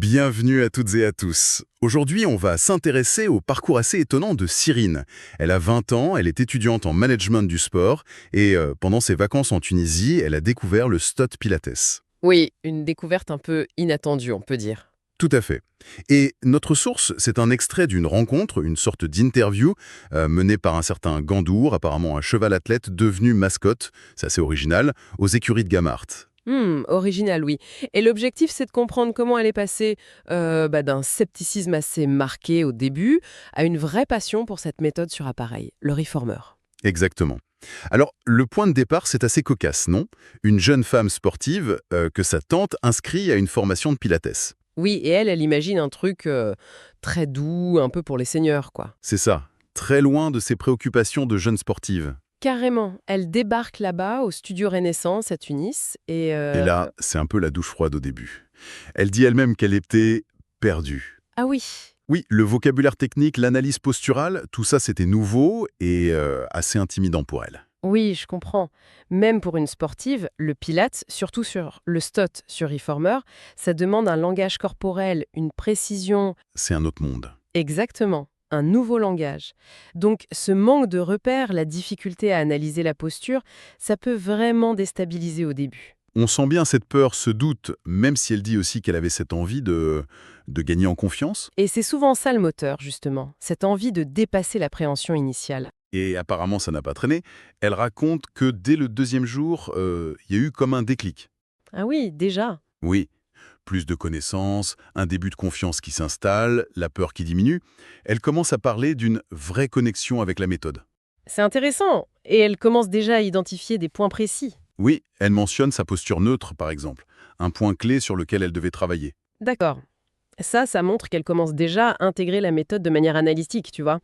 Bienvenue à toutes et à tous. Aujourd'hui, on va s'intéresser au parcours assez étonnant de Cyrine. Elle a 20 ans, elle est étudiante en management du sport et pendant ses vacances en Tunisie, elle a découvert le stott Pilates. Oui, une découverte un peu inattendue, on peut dire. Tout à fait. Et notre source, c'est un extrait d'une rencontre, une sorte d'interview menée par un certain Gandour, apparemment un cheval athlète devenu mascotte, c'est assez original, aux écuries de Gamart. Original, oui. Et l'objectif, c'est de comprendre comment elle est passée d'un scepticisme assez marqué au début à une vraie passion pour cette méthode sur appareil, le reformer. Exactement. Alors, le point de départ, c'est assez cocasse, non? Une jeune femme sportive que sa tante inscrit à une formation de Pilates. Oui, et elle imagine un truc très doux, un peu pour les seniors, quoi. C'est ça, très loin de ses préoccupations de jeune sportive. Carrément, elle débarque là-bas au studio Renaissance à Tunis et Et là, c'est un peu la douche froide au début. Elle dit elle-même qu'elle était perdue. ah oui. Oui, le vocabulaire technique, l'analyse posturale, tout ça c'était nouveau et assez intimidant pour elle. Oui, je comprends. Même pour une sportive, le Pilates, surtout sur le stott sur Reformer, ça demande un langage corporel, une précision. C'est un autre monde. Exactement, un nouveau langage. Donc ce manque de repères, la difficulté à analyser la posture, ça peut vraiment déstabiliser au début. On sent bien cette peur, ce doute, même si elle dit aussi qu'elle avait cette envie de gagner en confiance. Et c'est souvent ça le moteur, justement, cette envie de dépasser l'appréhension initiale. Et apparemment, ça n'a pas traîné. Elle raconte que dès le deuxième jour, il y a eu comme un déclic. Ah oui, déjà. Oui, plus de connaissances, un début de confiance qui s'installe, la peur qui diminue. Elle commence à parler d'une vraie connexion avec la méthode. C'est intéressant. Et elle commence déjà à identifier des points précis. Oui, elle mentionne sa posture neutre, par exemple, un point clé sur lequel elle devait travailler. D'accord. Ça montre qu'elle commence déjà à intégrer la méthode de manière analytique, tu vois.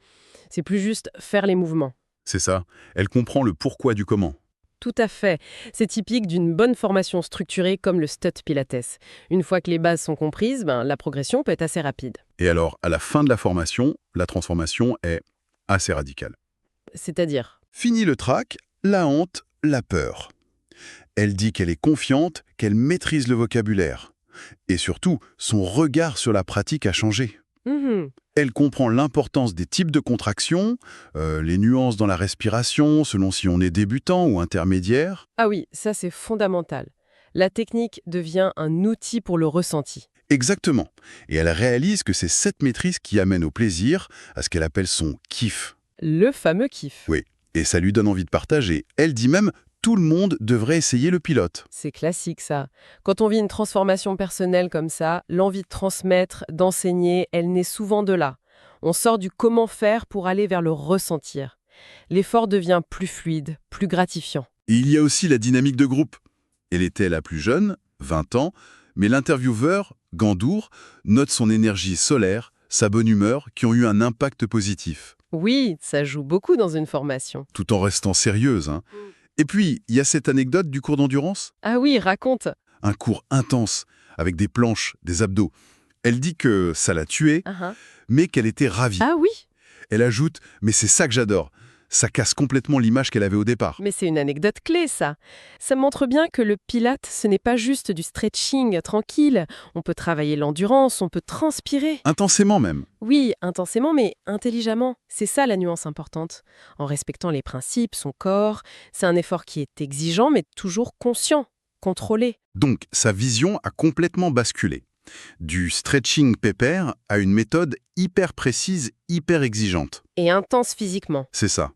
C'est plus juste faire les mouvements. C'est ça, elle comprend le pourquoi du comment. Tout à fait. C'est typique d'une bonne formation structurée comme le stott Pilates. Une fois que les bases sont comprises, la progression peut être assez rapide. Et alors, à la fin de la formation, la transformation est assez radicale. C'est-à-dire. Fini le trac, la honte, la peur. Elle dit qu'elle est confiante, qu'elle maîtrise le vocabulaire. Et surtout, son regard sur la pratique a changé. Mhm. Elle comprend l'importance des types de contractions, les nuances dans la respiration, selon si on est débutant ou intermédiaire. Ah oui, ça c'est fondamental. La technique devient un outil pour le ressenti. Exactement. Et elle réalise que c'est cette maîtrise qui amène au plaisir, à ce qu'elle appelle son kiff. Le fameux kiff. Oui. Et ça lui donne envie de partager. Elle dit même tout le monde devrait essayer le pilote. C'est classique ça. Quand on vit une transformation personnelle comme ça, l'envie de transmettre, d'enseigner, elle naît souvent de là. On sort du comment faire pour aller vers le ressentir. L'effort devient plus fluide, plus gratifiant. Et il y a aussi la dynamique de groupe. Elle était la plus jeune, 20 ans, mais l'intervieweur, Gandour, note son énergie solaire, sa bonne humeur, qui ont eu un impact positif, Oui, ça joue beaucoup dans une formation. tout en restant sérieuse, hein. Et puis, il y a cette anecdote du cours d'endurance. Ah oui, raconte. Un cours intense, avec des planches, des abdos. Elle dit que ça l'a tuée, Ah ah. mais qu'elle était ravie. Ah oui, Elle ajoute « mais c'est ça que j'adore ». Ça casse complètement l'image qu'elle avait au départ. mais c'est une anecdote clé ça. Ça montre bien que le pilate, ce n'est pas juste du stretching tranquille. On peut travailler l'endurance, on peut transpirer. Intensément même. Oui, intensément, mais intelligemment. C'est ça la nuance importante. En respectant les principes, son corps, c'est un effort qui est exigeant, mais toujours conscient, contrôlé. Donc, sa vision a complètement basculé. Du stretching pépère à une méthode hyper précise, hyper exigeante. Et intense physiquement. C'est ça.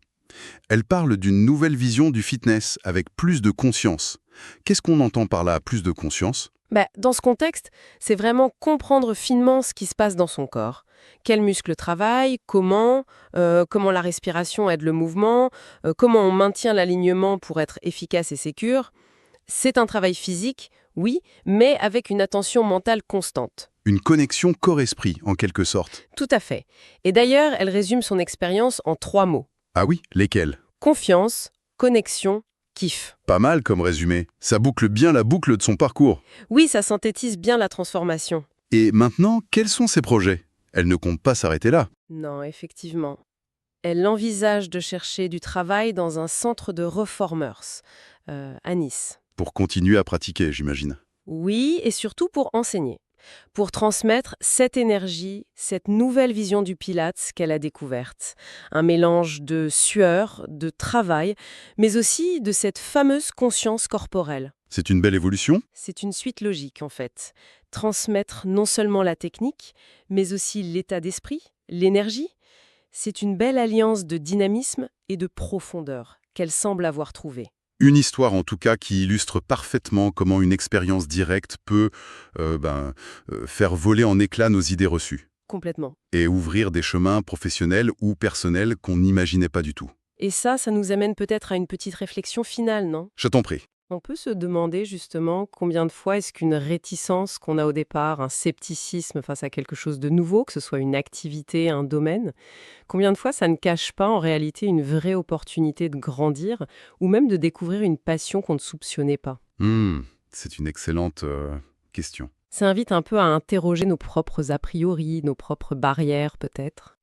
Elle parle d'une nouvelle vision du fitness avec plus de conscience. Qu'est-ce qu'on entend par là, plus de conscience? Dans ce contexte, c'est vraiment comprendre finement ce qui se passe dans son corps. Quels muscles travaillent, comment la respiration aide le mouvement, comment on maintient l'alignement pour être efficace et sécure. C'est un travail physique, oui, mais avec une attention mentale constante. Une connexion corps-esprit, en quelque sorte. Tout à fait. Et d'ailleurs, elle résume son expérience en 3 mots. Ah oui, lesquels? Confiance, connexion, kiff. Pas mal comme résumé. Ça boucle bien la boucle de son parcours. Oui, ça synthétise bien la transformation. Et maintenant, quels sont ses projets? Elle ne compte pas s'arrêter là. Non, effectivement. Elle envisage de chercher du travail dans un centre de reformers, à Nice. Pour continuer à pratiquer, j'imagine. Oui, et surtout pour enseigner. pour transmettre cette énergie, cette nouvelle vision du Pilates qu'elle a découverte. Un mélange de sueur, de travail, mais aussi de cette fameuse conscience corporelle. C'est une belle évolution? C'est une suite logique, en fait. Transmettre non seulement la technique, mais aussi l'état d'esprit, l'énergie. C'est une belle alliance de dynamisme et de profondeur qu'elle semble avoir trouvée. Une histoire en tout cas qui illustre parfaitement comment une expérience directe peut faire voler en éclats nos idées reçues Complètement. et ouvrir des chemins professionnels ou personnels qu'on n'imaginait pas du tout. Et ça nous amène peut-être à une petite réflexion finale, non? Je t'en prie. On peut se demander justement combien de fois est-ce qu'une réticence qu'on a au départ, un scepticisme face à quelque chose de nouveau, que ce soit une activité, un domaine, combien de fois ça ne cache pas en réalité une vraie opportunité de grandir ou même de découvrir une passion qu'on ne soupçonnait pas. C'est une excellente question. Ça invite un peu à interroger nos propres a priori, nos propres barrières peut-être.